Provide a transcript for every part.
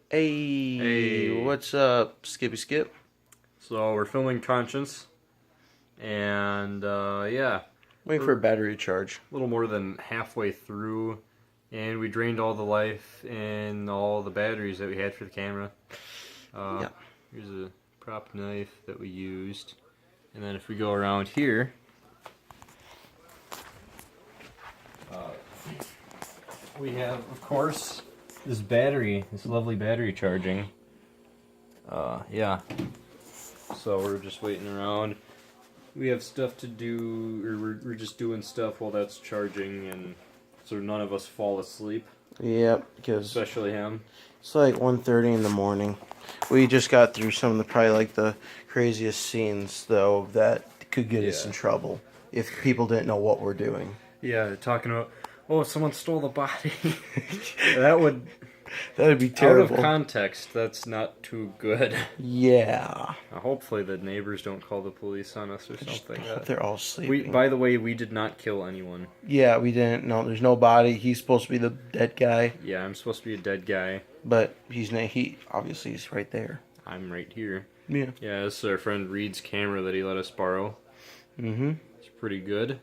Hey, Hey, what's up, Skippy Skip? so we're filming Conscience, and yeah, Waiting for we're a a battery charge. little more than halfway through, and we drained all the life and all the batteries that we had for the camera. Uh, Yeah. Here's a prop knife that we used, and then if we go around here, uh, we have, of course, this battery, this lovely battery charging. Yeah. So we're just waiting around. We have stuff to do, or we're just doing stuff while that's charging, and so none of us fall asleep, Yep, because especially him. it's like 1:30 in the morning. We just got through some of the probably like the craziest scenes though that could get us Yeah. in trouble if people didn't know what we're doing. Yeah, talking about, oh, someone stole the body. That would, That'd be out terrible. of context, that's not too good. Yeah. Hopefully the neighbors don't call the police on us or something. They're all sleeping. By the way, we did not kill anyone. Yeah, we didn't. No, there's no body. He's supposed to be the dead guy, Yeah, I'm supposed to be a dead guy. but he obviously he's right there. I'm right here. Yeah. Yeah, this is our friend Reed's camera that he let us borrow. Mm-hmm. It's pretty good.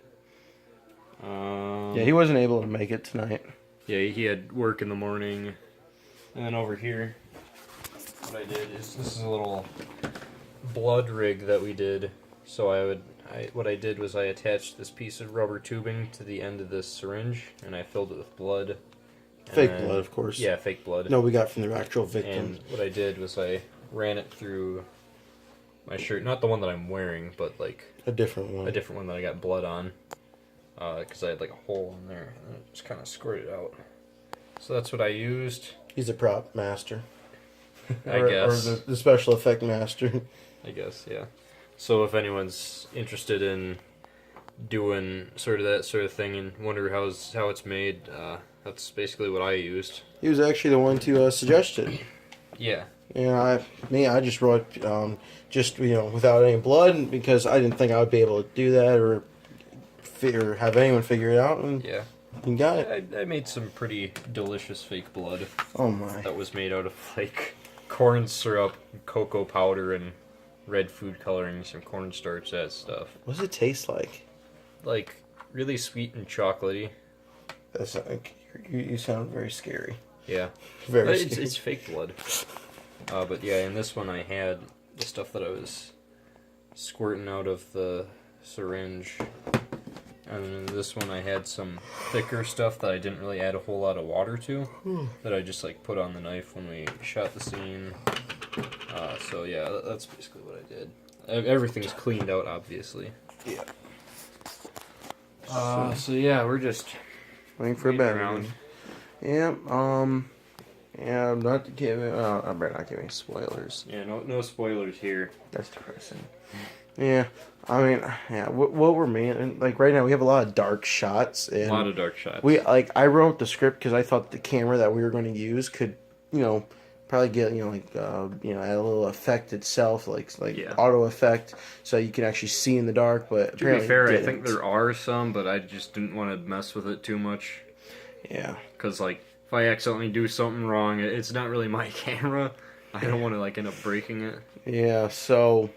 Yeah, he wasn't able to make it tonight. Yeah, he had work in the morning. And then over here, what I did is, this is a little blood rig that we did. So what I did was I attached this piece of rubber tubing to the end of this syringe, and I filled it with blood. Fake blood, of course. Yeah, fake blood. No, we got from the actual victim. And what I did was I ran it through my shirt, not the one that I'm wearing, but like A different one. a different one that I got blood on, because I had like a hole in there, and it just kind of squirted out. So that's what I used, He's a prop master. I guess. Or the special effect master. I guess, yeah. So if anyone's interested in doing sort of that sort of thing and wonder how it's made, that's basically what I used. He was actually the one to suggest it. Yeah. Yeah, I just wrote just without any blood because I didn't think I would be able to do that or have anyone figure it out, and Yeah. you got it. I made some pretty delicious fake blood Oh my! that was made out of like corn syrup, cocoa powder, and red food coloring, some cornstarch, that stuff. What does it taste like? Like really sweet and chocolatey. That's like you sound very scary. Yeah. Very But scary. it's fake blood. But yeah, in this one I had the stuff that I was squirting out of the syringe. And then in this one I had some thicker stuff that I didn't really add a whole lot of water to. That I just like put on the knife when we shot the scene. So yeah, that's basically what I did. Everything's cleaned out, obviously. Yeah. So yeah, we're just Waiting for a waiting battery. around. Yeah. Yeah. I'm not giving. I better not give any spoilers. Yeah, no spoilers here. That's depressing. Yeah. I mean, yeah. What we're making like right now, we have a lot of dark shots, and A lot of dark shots. I wrote the script because I thought the camera that we were going to use could probably get add a little effect itself, like Yeah. auto effect, so you can actually see in the dark. But To be apparently fair, it I think didn't. there are some, but I just didn't want to mess with it too much. Yeah. Because, like, if I accidentally do something wrong, it's not really my camera. I don't want to, like, end up breaking it. Yeah. So.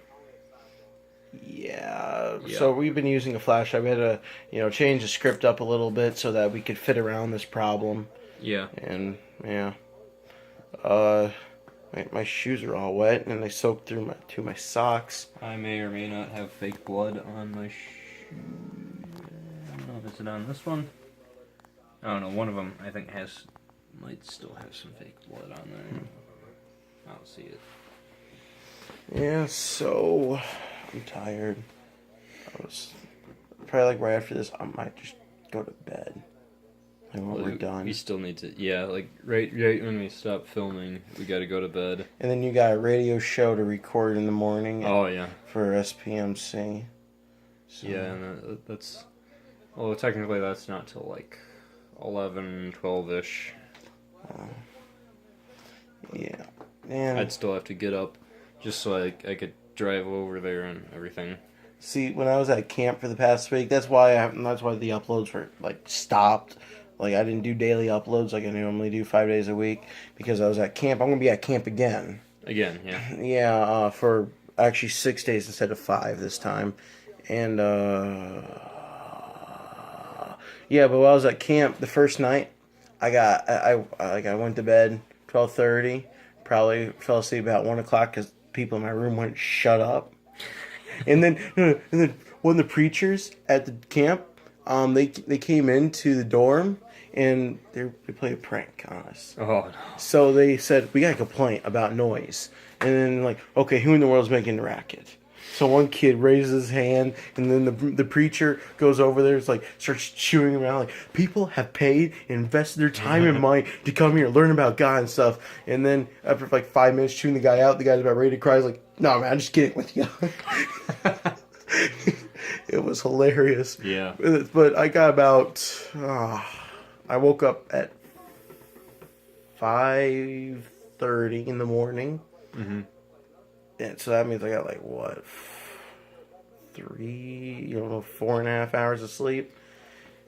Yeah. Yeah. So we've been using a flashlight. We had to change the script up a little bit so that we could fit around this problem. Yeah. And yeah. My shoes are all wet and they soaked through my socks. I may or may not have fake blood on my shoe. I don't know if it's on this one. I don't know. One of them, I think, might still have some fake blood on there. I don't see it. Yeah, so I'm tired. I was probably like right after this, I might just go to bed. Like when we're done. We still need to, yeah, like right when we stop filming, we got to go to bed. And then you got a radio show to record in the morning Oh yeah. for SPMC. So, Yeah, and that's, well, technically that's not till like 11, 12-ish. yeah. And I'd still have to get up just so I could drive over there and everything. see, when I was at camp for the past week, that's why the uploads were like stopped. Like, I didn't do daily uploads like I normally do 5 days a week because I was at camp. I'm going to be at camp again. Again, yeah. Yeah, for actually 6 days instead of 5 this time. And, yeah, but while I was at camp the first night, I went to bed 12:30. Probably fell asleep about 1 o'clock because people in my room wouldn't shut up. And then one of the preachers at the camp, they came into the dorm and they played a prank on us. Oh no. So they said, we got a complaint about noise. And then like, okay, who in the world is making the racket? So one kid raises his hand, and then the preacher goes over there. It's like starts chewing him out. Like, people have paid and invested their time and money to come here, learn about God and stuff. And then after like 5 minutes chewing the guy out, the guy's about ready to cry. He's like, "No, man, I'm just kidding with you." It was hilarious. Yeah. But I got about. I woke up at 5:30 in the morning. Mm-hmm. And so that means I got like what, 4.5 hours of sleep.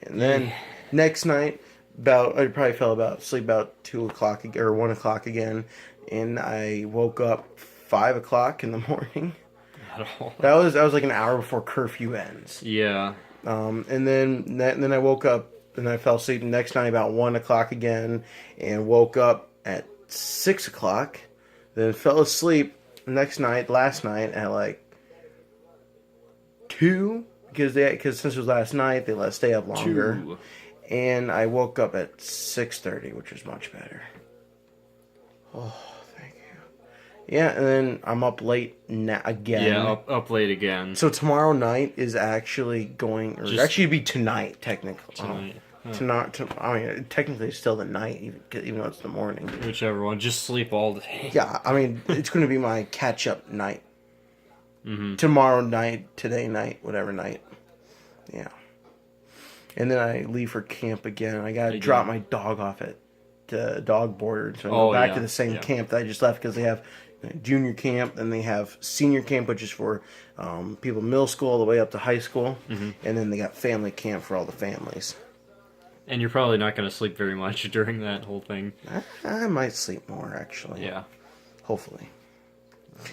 And then next night, I probably fell asleep about 2 o'clock or 1 o'clock again, and I woke up 5 o'clock in the morning. That was like an hour before curfew ends. Yeah. And then I woke up and I fell asleep the next night about 1 o'clock again, and woke up at 6 o'clock. Then fell asleep last night at like 2 because since it was last night they let us stay up longer. 2. And I woke up at 6:30, which was much better. Oh, thank you. Yeah, and then I'm up late again. Yeah, up late again. So tomorrow night is actually actually be tonight technically. Tonight. I mean, technically it's still the night, even though it's the morning. Whichever one. Just sleep all day. Yeah, I mean, it's going to be my catch-up night. Mm-hmm. Tomorrow night, today night, whatever night. Yeah. And then I leave for camp again. I got to drop my dog off at the dog border. So I go back to the same camp that I just left because they have junior camp, and they have senior camp, which is for people middle school all the way up to high school. Mm-hmm. And then they got family camp for all the families. And you're probably not going to sleep very much during that whole thing. I might sleep more, actually. Yeah. Hopefully.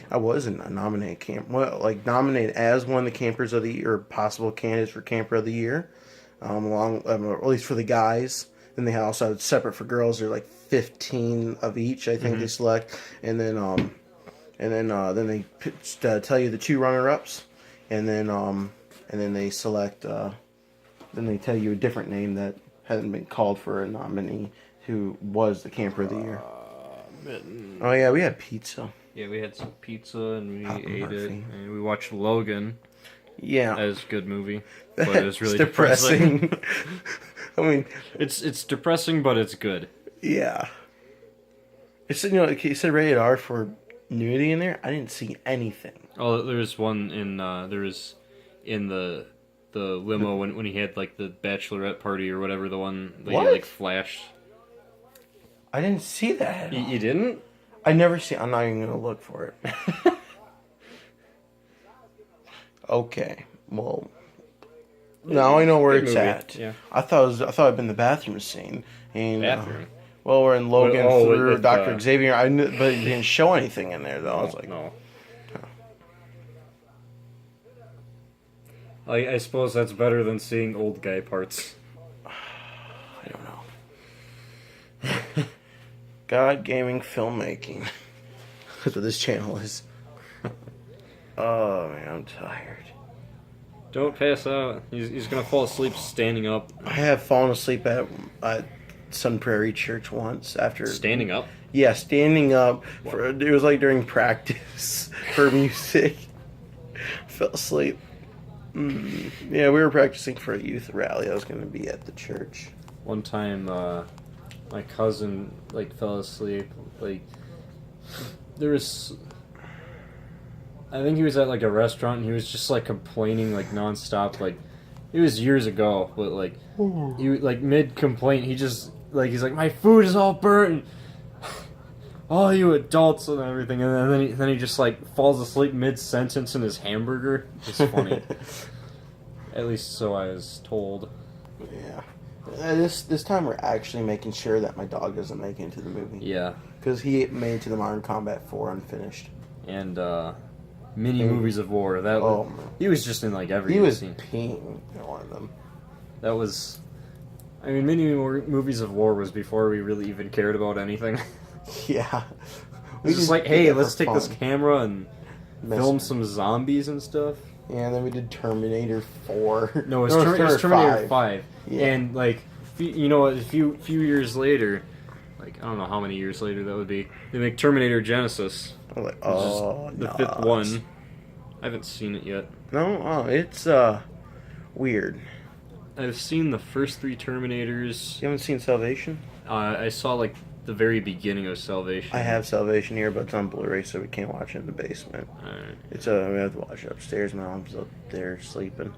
I was in a nominated camp. Well, like nominated as one of the campers of the year, or possible candidates for camper of the year. At least for the guys. Then they also have separate for girls. They're like 15 of each, I think they select. And then then they tell you the 2 runner-ups. And then they select. Then they tell you a different name that hasn't been called for a nominee who was the camper of the year. Oh yeah, we had pizza. Yeah, we had some pizza and we ate it, and we watched Logan. Yeah, that was a good movie, but it was really depressing. I mean, it's depressing, but it's good. Yeah. It said it said rated R for nudity in there. I didn't see anything. Oh, there's one in the limo when he had like the bachelorette party or whatever, the one that he like flashed. I didn't see that. You didn't? I never see. I'm not even gonna look for it. Okay, well, now I know where it's at. Yeah. I thought I'd been the bathroom scene. And, bathroom. Well, we're in Logan through Dr. Xavier. I knew, but it didn't show anything in there though. I was like, no. I suppose that's better than seeing old guy parts. I don't know. God Gaming Filmmaking. That's what this channel is. Oh man, I'm tired. Don't pass out. He's gonna fall asleep standing up. I have fallen asleep at Sun Prairie Church once after standing up. Yeah, standing up. It was like during practice for music. Fell asleep. Yeah, we were practicing for a youth rally. I was going to be at the church. One time, my cousin fell asleep. There was, I think he was at a restaurant and he was just complaining nonstop. It was years ago, but he mid complaint, he just he's like, my food is all burnt. All you adults and everything, and then he just falls asleep mid sentence in his hamburger. It's funny. At least so I was told. Yeah. This time we're actually making sure that my dog doesn't make it into the movie. Yeah. Because he made it to the Modern Combat 4 unfinished. And mini movies of war. That was, he was just in like every He was scene. peeing in one of them. That was, I mean, mini movies of war was before we really even cared about anything. Yeah. We just like, hey, let's take this fun. camera and film some zombies and stuff. Yeah, and then we did Terminator 4. No, it was Terminator 5. Yeah. And like, you know, a few years later, like I don't know how many years later that would be, they make Terminator Genesis. I'm like, oh, the fifth one. I haven't seen it yet. No, it's weird. I've seen the first 3 Terminators. You haven't seen Salvation? I saw like the very beginning of Salvation. I have Salvation here, but it's on Blu-ray, so we can't watch it in the basement. Alright. It's we have to watch it upstairs. My mom's up there sleeping.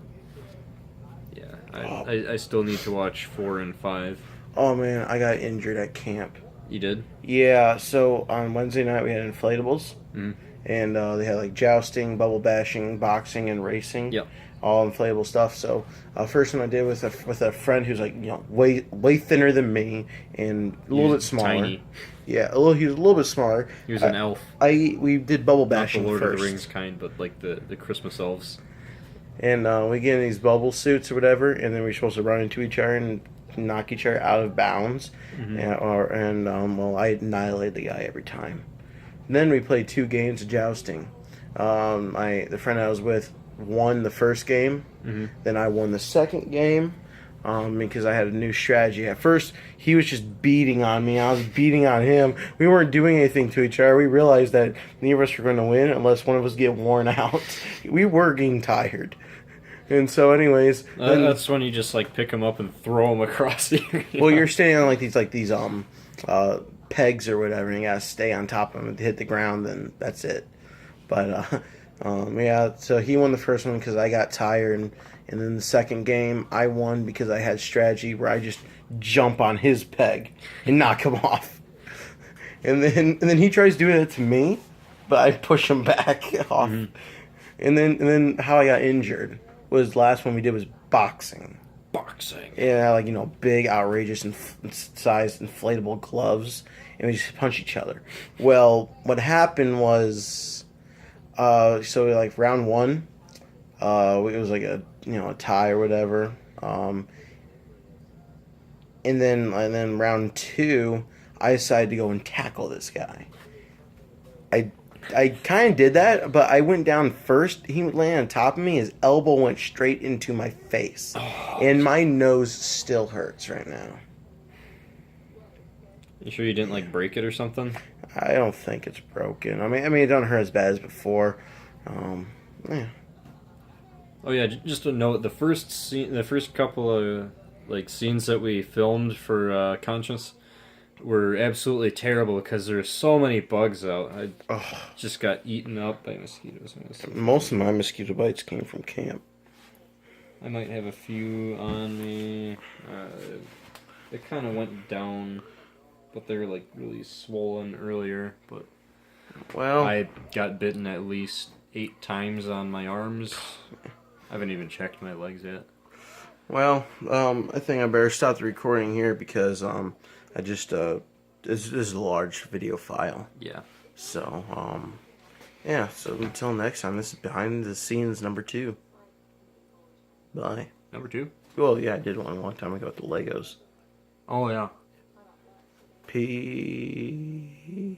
Yeah, I still need to watch 4 and 5. Oh man, I got injured at camp. You did? Yeah, so on Wednesday night we had inflatables, and they had like jousting, bubble bashing, boxing, and racing. Yep. All inflatable stuff. So first one I did with a friend who's like way thinner than me and a little bit smaller. Tiny. Yeah, he was a little bit smaller. He was an elf. We did bubble Not the bashing Lord first. of the Rings kind, but like the Christmas elves. And we get in these bubble suits or whatever, and then we're supposed to run into each other and knock each other out of bounds. Well, I annihilated the guy every time. And then we played 2 games of jousting. The friend I was with won the first game. Then I won the second game because I had a new strategy. At first, he was just beating on me. I was beating on him. We weren't doing anything to each other. We realized that neither of us were going to win unless one of us get worn out. We were getting tired. And so, anyways, that's when you just like pick them up and throw them across the area. Well, you're standing on like these pegs or whatever, and you gotta stay on top of them to hit the ground, and that's it. But yeah, so he won the first one because I got tired, and then the second game I won because I had strategy where I just jump on his peg and knock him off, and then he tries doing it to me, but I push him back off, and then how I got injured was the last one we did was boxing. Boxing. Yeah, like, big, outrageous, sized, inflatable gloves, and we just punch each other. Well, what happened was, so like round 1, it was like a tie or whatever, and then round 2, I decided to go and tackle this guy. I kind of did that, but I went down first. He landed on top of me. His elbow went straight into my face. And my nose still hurts right now. You sure you didn't like break it or something? I don't think it's broken. I mean, it doesn't hurt as bad as before. Yeah. Oh yeah, just a note. The first couple of like scenes that we filmed for Conscience were absolutely terrible because there's so many bugs out. I just got eaten up by mosquitoes. Most of my mosquito bites came from camp. I might have a few on me. They kind of went down, but they were like really swollen earlier. But I got bitten at least 8 times on my arms. I haven't even checked my legs yet. Well, I think I better stop the recording here because I just this is a large video file. Yeah. So yeah. So until next time, this is behind the scenes number 2. Bye. Number 2? Well, yeah, I did one a long time ago with the Legos. Oh yeah. Peace.